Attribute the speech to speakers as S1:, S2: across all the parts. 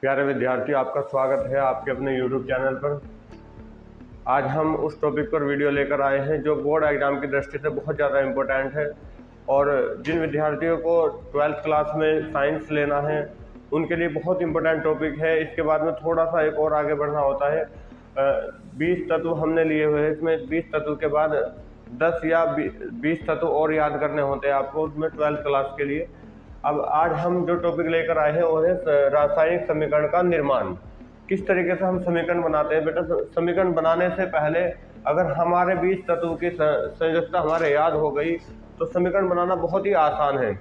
S1: प्यारे विद्यार्थियों, आपका स्वागत है आपके अपने YouTube चैनल पर। आज हम उस टॉपिक पर वीडियो लेकर आए हैं जो बोर्ड एग्जाम की दृष्टि से बहुत ज़्यादा इम्पोर्टेंट है और जिन विद्यार्थियों को 12th क्लास में साइंस लेना है उनके लिए बहुत इम्पोर्टेंट टॉपिक है। इसके बाद में थोड़ा सा एक और आगे बढ़ना होता है। 20 तत्व हमने लिए हुए हैं, इसमें 20 तत्व के बाद 10 या 20 तत्व और याद करने होते हैं आपको उसमें 12th क्लास के लिए। अब आज हम जो टॉपिक लेकर आए हैं वो है रासायनिक समीकरण का निर्माण। किस तरीके से हम समीकरण बनाते हैं। बेटा, समीकरण बनाने से पहले अगर हमारे 20 तत्व की संयोजकता हमारे याद हो गई तो समीकरण बनाना बहुत ही आसान है।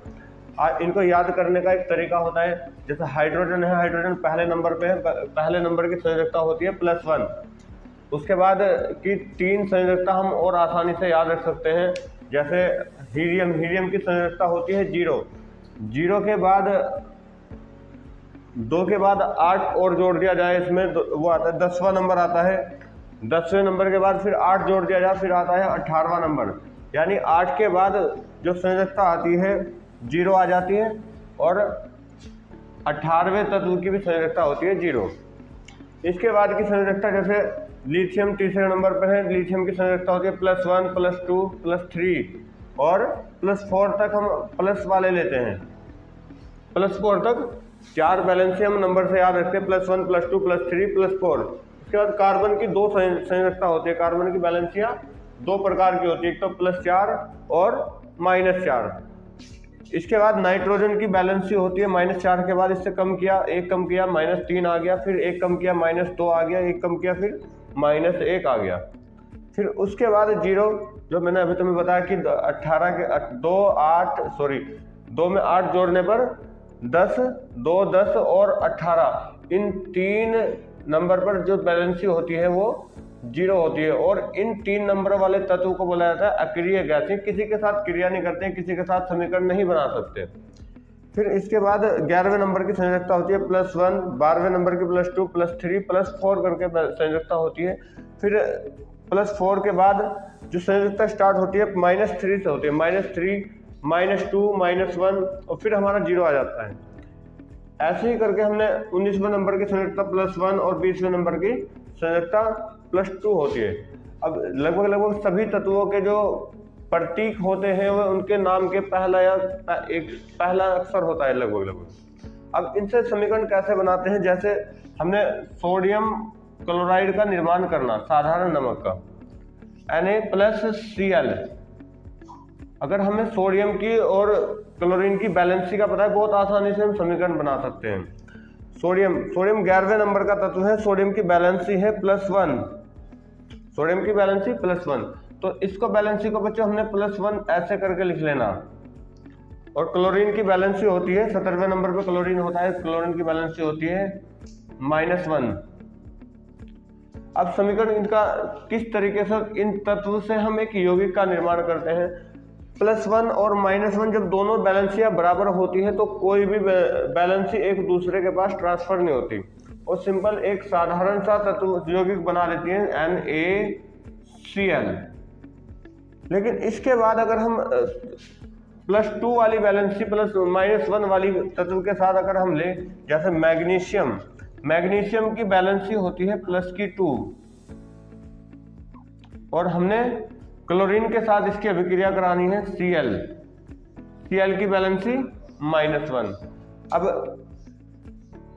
S1: इनको याद करने का एक तरीका होता है। जैसे हाइड्रोजन है, हाइड्रोजन पहले नंबर पे है, पहले नंबर की संयोजकता होती है +1। उसके बाद की 3 संयोजकता हम और आसानी से याद रख सकते हैं। जैसे हीलियम, हीलियम की संयोजकता होती है 0। 0 के बाद 2 के बाद 8 और जोड़ दिया जाए, इसमें वो आता है 10वां नंबर आता है। 10वें नंबर के बाद फिर 8 जोड़ दिया जाए, फिर आता है 18वां नंबर। यानी 8 के बाद जो संयोजकता आती है 0 आ जाती है और 18वें तत्व की भी संयोजकता होती है 0। इसके बाद की संयोजकता जैसे लिथियम तीसरे नंबर पर है, लिथियम की संयोजकता होती है +1 +2 +3 और +4 तक हम प्लस वाले लेते हैं। +4 तक 4 बैलेंसियम नंबर से याद रखते हैं, +1 +2 +3 +4। उसके बाद कार्बन की 2 संयोजकता होती है। कार्बन की बैलेंसियाँ 2 प्रकार की होती है, एक तो +4 और -4। इसके बाद नाइट्रोजन की बैलेंसी होती है -4 के बाद इससे कम किया, 1 कम किया, -3 आ गया, फिर 1 कम किया, -2 आ गया, 1 कम किया, फिर -1 आ गया। फिर उसके बाद 0 जो मैंने अभी तुम्हें बताया कि 18 के 2 में 8 जोड़ने पर 10, 2 10 और 18, इन 3 नंबर पर जो बैलेंसी होती है वो 0 होती है। और इन 3 नंबर वाले तत्व को बोला जाता है अक्रिय गैसें। किसी के साथ क्रिया नहीं करते हैं, किसी के साथ समीकरण नहीं बना सकते। फिर इसके बाद 11वें नंबर की संयोजकता होती है +1, 12वें नंबर की +2 +3 +4 करके संयोजकता होती है। फिर +4 के बाद जो संयोजकता स्टार्ट होती है -3 से होती है, -3 -2 -1 और फिर हमारा 0 आ जाता है। ऐसे ही करके हमने 19वें नंबर की संयोजकता +1 और 20वें नंबर की संयोजकता +2 होती है। अब लगभग सभी तत्वों के जो प्रतीक होते हैं वो उनके नाम के पहला अक्षर होता है लगभग। अब इनसे समीकरण कैसे बनाते हैं। जैसे हमने सोडियम क्लोराइड का निर्माण करना, साधारण नमक का Na+Cl। अगर हमें सोडियम की और क्लोरीन की बैलेंसी का पता है, बहुत आसानी से हम समीकरण बना सकते हैं। सोडियम 11वें नंबर का तत्व है, सोडियम की बैलेंसी है +1। सोडियम की बैलेंसी +1, तो इसको बैलेंसी को बच्चों हमने +1 ऐसे करके लिख लेना। और क्लोरीन की बैलेंसी होती है 17वें नंबर पे क्लोरीन होता है, क्लोरीन की बैलेंसी होती है -1। अब समीकरण इनका किस तरीके से, इन तत्व से हम एक यौगिक का निर्माण करते हैं। +1 और -1 जब दोनों बैलेंसियां बराबर होती है तो कोई भी बैलेंसी एक दूसरे के पास ट्रांसफर नहीं होती और सिंपल एक साधारण सा तत्व यौगिक बना लेती है NaCl। लेकिन इसके बाद अगर हम +2 वाली बैलेंसी +-1 वाली तत्व के साथ अगर हम ले, जैसे मैग्नीशियम, मैग्नीशियम की बैलेंसी होती है +2 और हमने क्लोरीन के साथ इसकी अभिक्रिया करानी है Cl की बैलेंसी -1। अब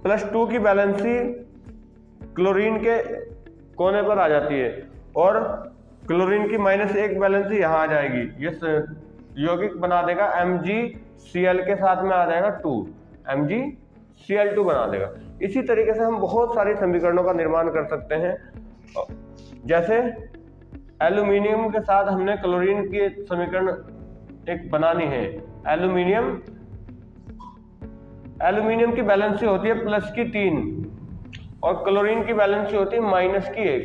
S1: +2 की बैलेंसी क्लोरीन के कोने पर आ जाती है और क्लोरीन की -1 बैलेंसी यहाँ आ जाएगी। ये यौगिक बना देगा MgCl के साथ में आ जाएगा 2, MgCl2 बना देगा। इसी तरीके से हम बहुत सारे समीकरणों का निर्माण कर सकते हैं। जैसे एल्यूमिनियम के साथ हमने क्लोरीन की समीकरण एक बनानी है। एल्यूमिनियम की बैलेंसी होती है +3 और क्लोरीन की बैलेंसी होती है -1।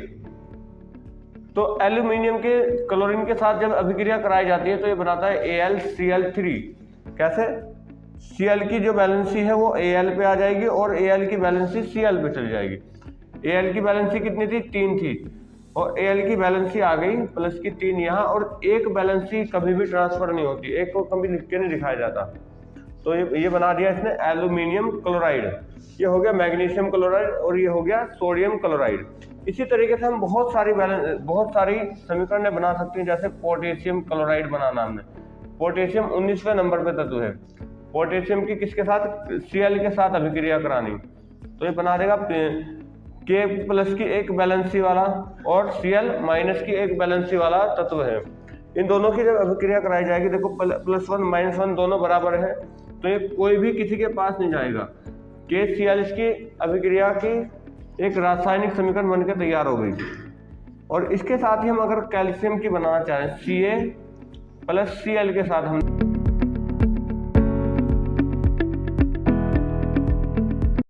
S1: तो एल्यूमिनियम के क्लोरीन के साथ जब अभिक्रिया कराई जाती है तो ये बनाता है AlCl3। कैसे? Cl की जो बैलेंसी है वो Al पे आ जाएगी और Al की बैलेंसी Cl पे चली जाएगी। Al की बैलेंसी कितनी थी? 3 थी और Al की बैलेंसी आ गई +3 यहाँ। और एक बैलेंसी कभी भी ट्रांसफर नहीं होती, एक को कभी लिख के नहीं दिखाया जाता। तो ये बना दिया इसने एल्यूमिनियम क्लोराइड, ये हो गया मैग्नीशियम क्लोराइड और ये हो गया सोडियम क्लोराइड। इसी तरीके से हम बहुत सारी समीकरण बना सकते हैं। जैसे पोटेशियम क्लोराइड बनाना हमने, पोटेशियम 19वें नंबर पे तत्व है, पोटेशियम की किसके साथ, Cl के साथ अभिक्रिया करानी, तो ये बना देगा K प्लस की एक बैलेंसी वाला और Cl माइनस की एक बैलेंसी वाला तत्व है। इन दोनों की जब अभिक्रिया कराई जाएगी, देखो +1 -1 दोनों बराबर है, तो ये कोई भी किसी के पास नहीं जाएगा। KCl की अभिक्रिया की एक रासायनिक समीकरण बनकर तैयार हो गई। और इसके साथ ही हम अगर कैल्शियम की बनाना चाहें Ca + Cl के साथ हम